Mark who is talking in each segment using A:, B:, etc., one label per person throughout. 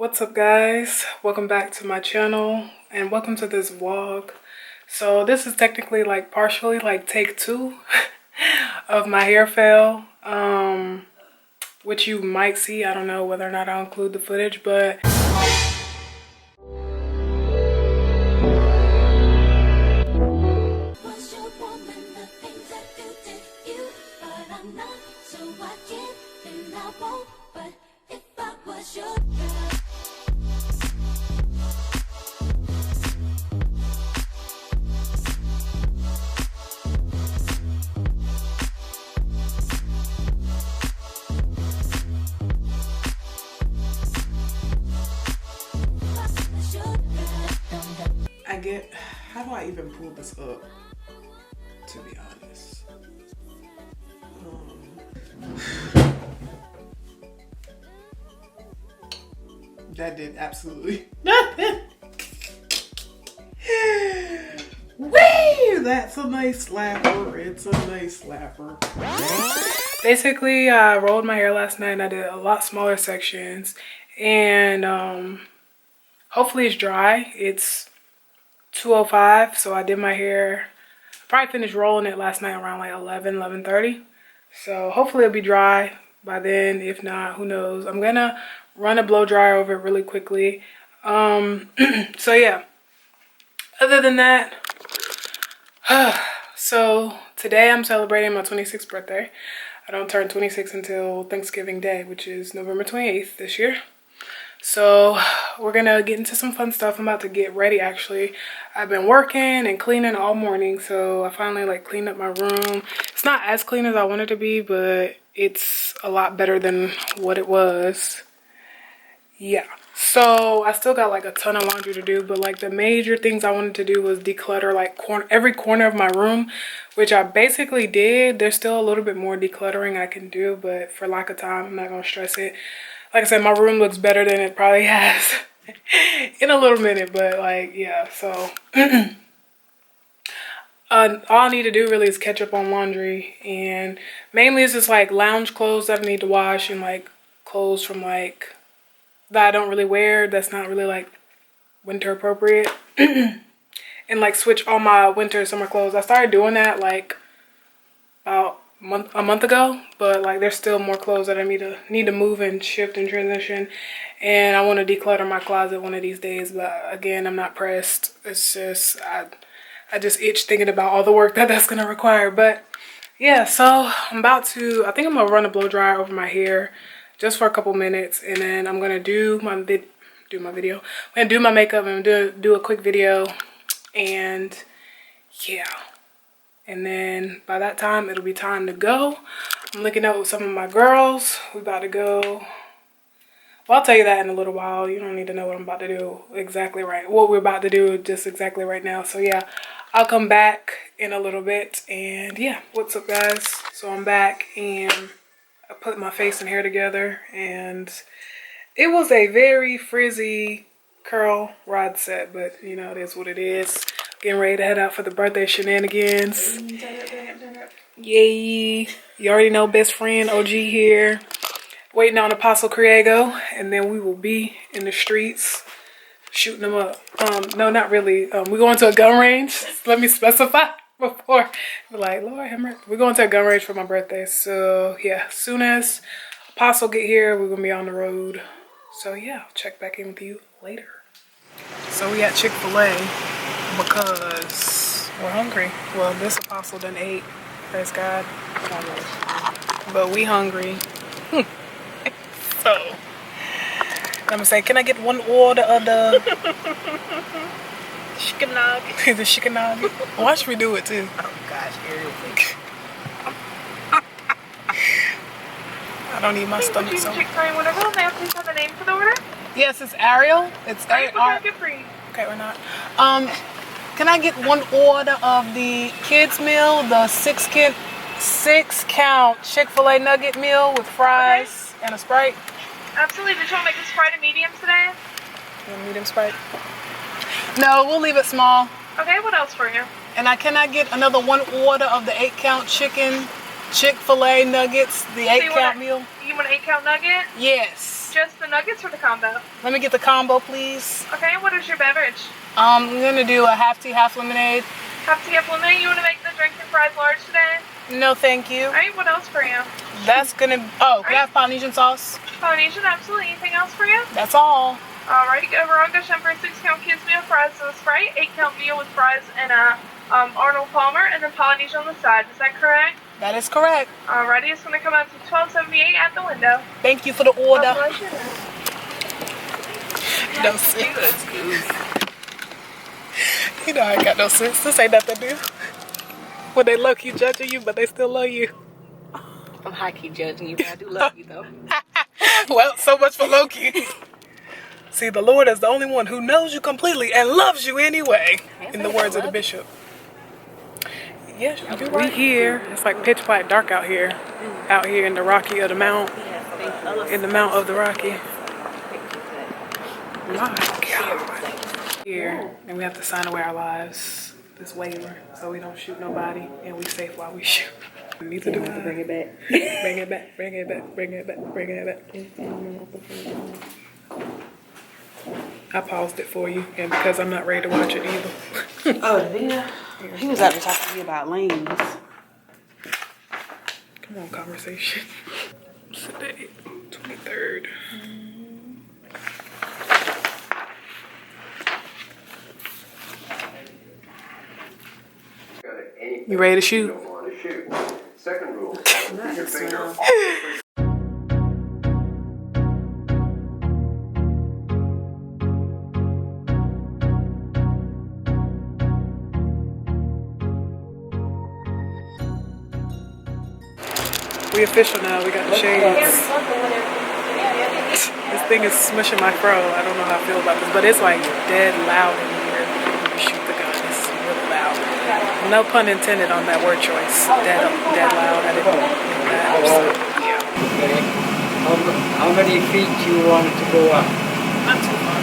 A: What's up guys, welcome back to my channel and welcome to this vlog. So this is technically like partially like take 2 of my hair fail, which you might see. I don't know whether or not I'll include the footage, but how do I even pull this up, to be honest? That did absolutely nothing. Whee! That's a nice slapper. It's a nice slapper. Basically, I rolled my hair last night and I did a lot smaller sections. And hopefully it's dry. It's 2:05, so I did my hair. Probably finished rolling it last night around like 11:30. So hopefully it'll be dry by then. If not, who knows? I'm gonna run a blow dryer over it really quickly. So yeah, other than that, so today I'm celebrating my 26th birthday. I don't turn 26 until Thanksgiving Day, which is November 28th this year. So we're gonna get into some fun stuff. I'm about to get ready actually. I've been working and cleaning all morning, so I finally like cleaned up my room. It's not as clean as I want it to be, but it's a lot better than what it was. Yeah, so I still got like a ton of laundry to do, but like the major things I wanted to do was declutter like every corner of my room, which I basically did. There's still a little bit more decluttering I can do, but for lack of time, I'm not gonna stress it. Like I said, my room looks better than it probably has in a little minute, but like, yeah, so all I need to do really is catch up on laundry, and mainly it's just like lounge clothes that I need to wash, and like clothes from like that I don't really wear, that's not really like winter appropriate, and like switch all my winter and summer clothes. I started doing that like about a month ago, but like there's still more clothes that I need to move and shift and transition, and I want to declutter my closet one of these days. But again, I'm not pressed. It's just I just itch thinking about all the work that's gonna require. But yeah, so I think I'm gonna run a blow dryer over my hair just for a couple minutes, and then I'm gonna do my video. I'm gonna do my makeup and do a quick video, and yeah. And then by that time, it'll be time to go. I'm looking out with some of my girls. We about to go. Well, I'll tell you that in a little while. You don't need to know what I'm about to do exactly right. What we're about to do just exactly right now. So yeah, I'll come back in a little bit. And yeah, what's up guys? So I'm back and I put my face and hair together. And it was a very frizzy curl rod set. But you know, it is what it is. Getting ready to head out for the birthday shenanigans. Yay. You already know, best friend OG here. Waiting on Apostle Criego. And then we will be in the streets shooting them up. No, not really. We're going to a gun range. Let me specify before. Like, Lord have mercy. We're going to a gun range for my birthday. So yeah, as soon as Apostle get here, we're going to be on the road. So yeah, I'll check back in with you later. So we at Chick-fil-A because we're hungry. Well, this Apostle done ate, praise God. But we hungry. So I'm gonna say, can I get one order of the shikanagi? The shikanagi. Why should we do it too? Oh gosh, here I don't need my stomach so.
B: Chick-fil-A order. May I please have the name for the order?
A: Yes, it's Ariel. It's A-R. Okay, we're not. Can I get one order of the kids meal, the six count Chick-fil-A nugget meal with fries and a Sprite?
B: Absolutely. Did you want to make the Sprite a medium today?
A: Medium Sprite? No, we'll leave it small.
B: Okay, what else for you?
A: And can I get another one order of the 8 count Chick-fil-A nuggets, the 8 count meal?
B: You want an 8 count nugget?
A: Yes.
B: just the nuggets or the combo?
A: Let me get the combo, please.
B: Okay, what is your beverage?
A: I'm gonna do a half tea, half lemonade.
B: Half tea, half lemonade. You want to make the drink and fries large today?
A: No, thank you.
B: All right, what else for you?
A: That's gonna. Oh, can I have Polynesian sauce?
B: Polynesian, absolutely. Anything else for you?
A: That's all.
B: Alrighty, overall, go shop for a 6-count kids meal, fries to the Sprite, 8-count meal with fries and Arnold Palmer, and then Polynesian on the side. Is that correct?
A: That is correct.
B: Alrighty, it's going to come out to $12.78 at the window.
A: Thank you for the order.
B: God bless you.
A: No sense. You know I ain't got no sense. This ain't nothing new. When they low-key judging you, but they still love you.
C: I'm high-key judging you, but I do love you, though.
A: Well, so much for low-key. See, the Lord is the only one who knows you completely and loves you anyway, in the words of the bishop. Yes, you do right. We here. It's like pitch black dark out here. Out here in the Rocky of the Mount. In the Mount of the Rocky. My God. Here, and we have to sign away our lives. This waiver, so we don't shoot nobody, and we safe while we shoot. Neither do I.
C: Bring it back.
A: Bring it back, bring it back, bring it back, bring it back. I paused it for you, and because I'm not ready to watch it either.
C: Oh, the video? He was out there talking to me about lanes.
A: Come on, conversation. Today, 23rd. You ready to shoot?
D: Second rule, keep your finger off.
A: We official now. We got the shades. This thing is smushing my fro. I don't know how I feel about this, but it's like dead loud in here when you shoot the gun. It's really loud. No pun intended on that word choice. Dead loud. I didn't mean that. So, yeah.
E: Okay. How many feet do you want it to go up?
A: Not too far.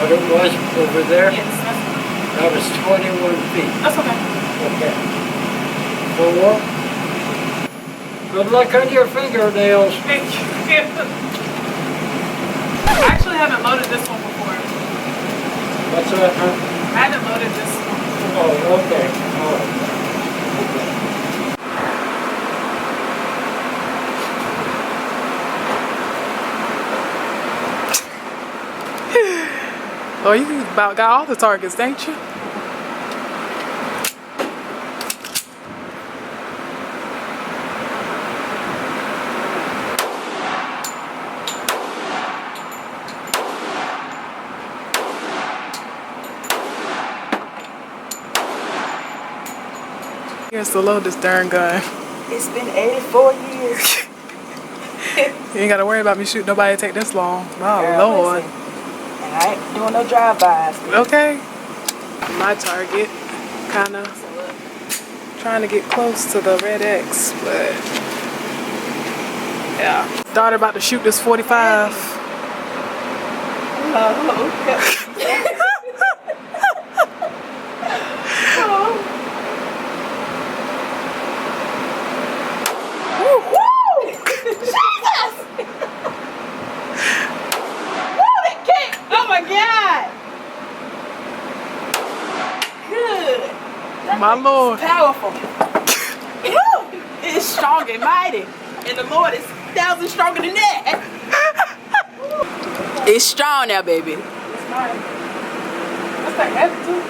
E: What it was over there?
A: Yes, that's fine.
E: That was 21 feet.
A: That's okay.
E: Okay. 4. Good luck on your fingernails.
A: Thank you. I actually haven't loaded this one before.
E: What's that, huh?
A: I haven't loaded this one before.
E: Oh, okay. All right.
A: Oh, you about got all the targets, ain't you? Here's to load this darn gun.
C: It's been 84 years.
A: You ain't gotta worry about me shooting nobody to take this long. Oh,
C: Girl,
A: Lord.
C: listen. And I ain't doing no drive-bys.
A: Okay. My target, kind of trying to get close to the red X, but yeah. Daughter about to shoot this 45.
C: Oh,
A: My Lord.
C: powerful. It's strong and mighty. And the Lord is 1,000 stronger than that. It's strong now, baby.
A: It's mine. That's that heavy too.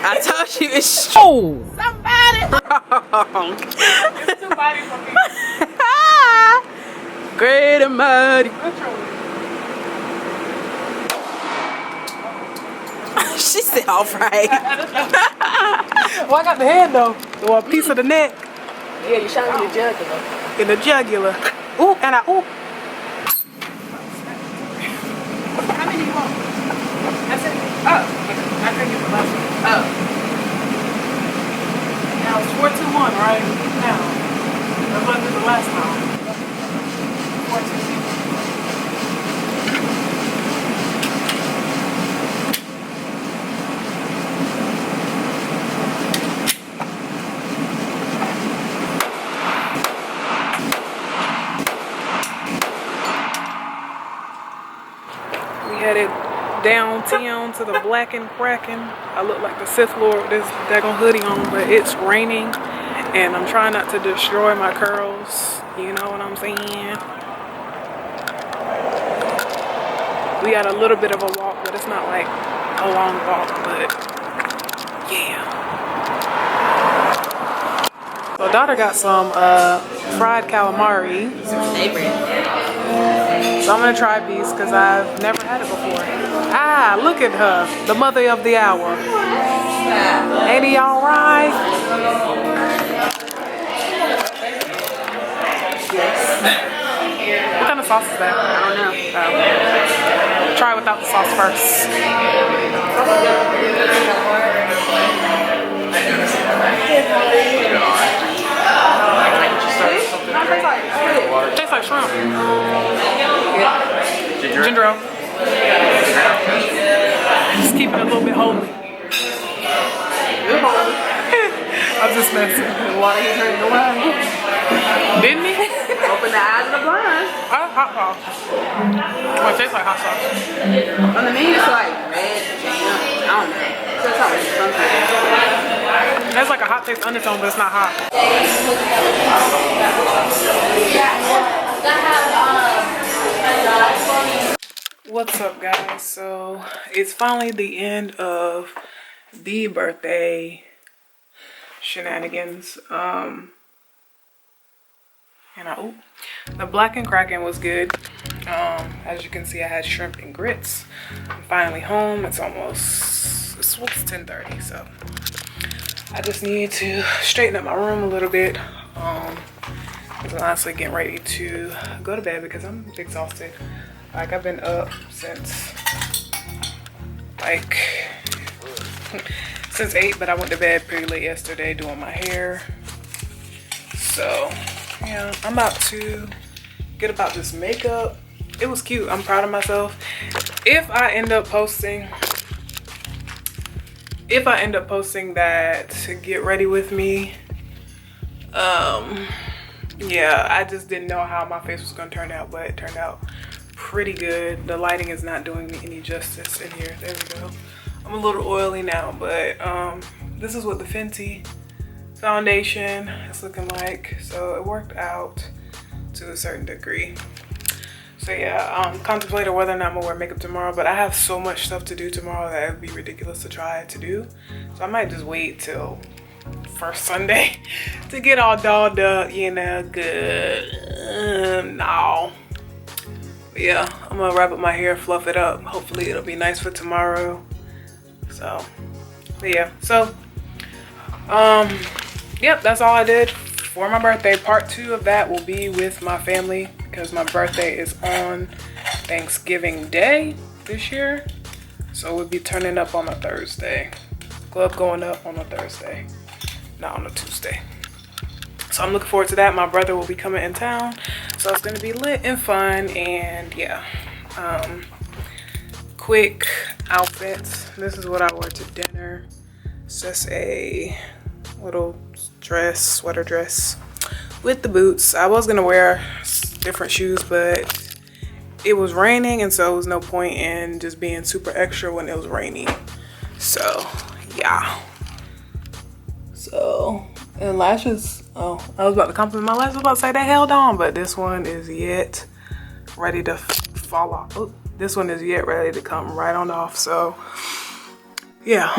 C: I told you it's strong. Somebody.
A: It's too mighty for me.
C: Great and mighty. She said, all right.
A: Well, I got the head though. Or a piece of the neck.
C: Yeah, you shot in the jugular.
A: In the jugular. Ooh, and ooh.
C: How many you want?
A: That's it. Oh, I couldn't get the last one.
C: Oh.
A: Now it's 4-2-1, right? Now. That's what I did the last time. 4-2-2. We headed downtown to the Black and Kraken. I look like the Sith Lord with this daggone hoodie on, but it's raining and I'm trying not to destroy my curls. You know what I'm saying? We got a little bit of a walk, but it's not like a long walk, but yeah. So daughter got some fried calamari. So I'm gonna try these because I've never had it before. Ah, look at her, the mother of the hour. Ain't he all right? What kind of sauce is that? I don't know. Try without the sauce first. Tastes like shrimp. Ginger ale. Just keep it a little bit holy. I'm just messing.
C: The water he turned away.
A: Didn't he?
C: Open the eyes of the blind.
A: Oh, hot sauce. Oh, it tastes like hot sauce.
C: On the menu, it's like red jam. I don't know. So it's always something.
A: It's like a hot taste undertone, but it's not hot. What's up, guys? So it's finally the end of the birthday shenanigans. The Black and Kraken was good. As you can see, I had shrimp and grits. I'm finally home. It's 10:30, so I just need to straighten up my room a little bit. I'm honestly getting ready to go to bed because I'm exhausted. Like, I've been up since 8, but I went to bed pretty late yesterday doing my hair. So yeah, I'm about to get about this makeup. It was cute. I'm proud of myself. If I end up posting that to get ready with me, yeah, I just didn't know how my face was gonna turn out, but it turned out pretty good. The lighting is not doing me any justice in here. There we go. I'm a little oily now, but this is what the Fenty foundation is looking like. So it worked out to a certain degree. So yeah, contemplated whether or not I'm gonna wear makeup tomorrow, but I have so much stuff to do tomorrow that it would be ridiculous to try to do. So I might just wait till first Sunday to get all dolled up, you know, good. No. But yeah, I'm gonna wrap up my hair, fluff it up. Hopefully it'll be nice for tomorrow. So, but yeah, so, yep, that's all I did for my birthday. Part 2 of that will be with my family because my birthday is on Thanksgiving Day this year. So we'll be turning up on a Thursday. Club going up on a Thursday, not on a Tuesday. So I'm looking forward to that. My brother will be coming in town, so it's gonna be lit and fun. And yeah, quick outfits. This is what I wore to dinner. It's just a little dress, sweater dress with the boots. I was gonna wear different shoes, but it was raining, and so it was no point in just being super extra when it was raining. So yeah. So, and lashes, oh, I was about to compliment my lashes. I was about to say they held on, but this one is yet ready to fall off. Oh, this one is yet ready to come right on off. So yeah,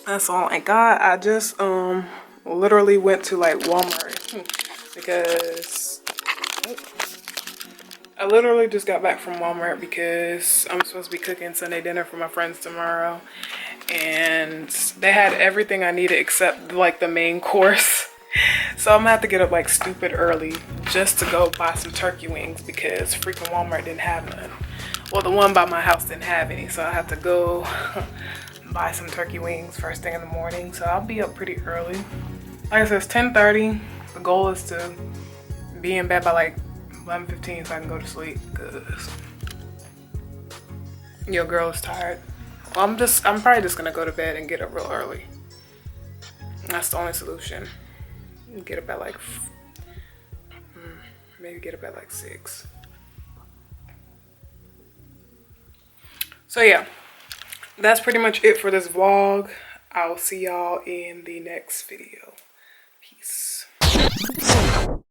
A: that's all I got. I just literally went to like Walmart because I literally just got back from Walmart because I'm supposed to be cooking Sunday dinner for my friends tomorrow, and they had everything I needed except like the main course. So I'm gonna have to get up like stupid early just to go buy some turkey wings because freaking Walmart didn't have none. Well, the one by my house didn't have any, so I have to go buy some turkey wings first thing in the morning. So I'll be up pretty early. Like I said, it's 10:30. The goal is to be in bed by like 11:15 so I can go to sleep because your girl is tired. Well, I'm probably just gonna go to bed and get up real early. That's the only solution. Get up at like maybe get up at like 6. So yeah, that's pretty much it for this vlog. I'll see y'all in the next video. Peace.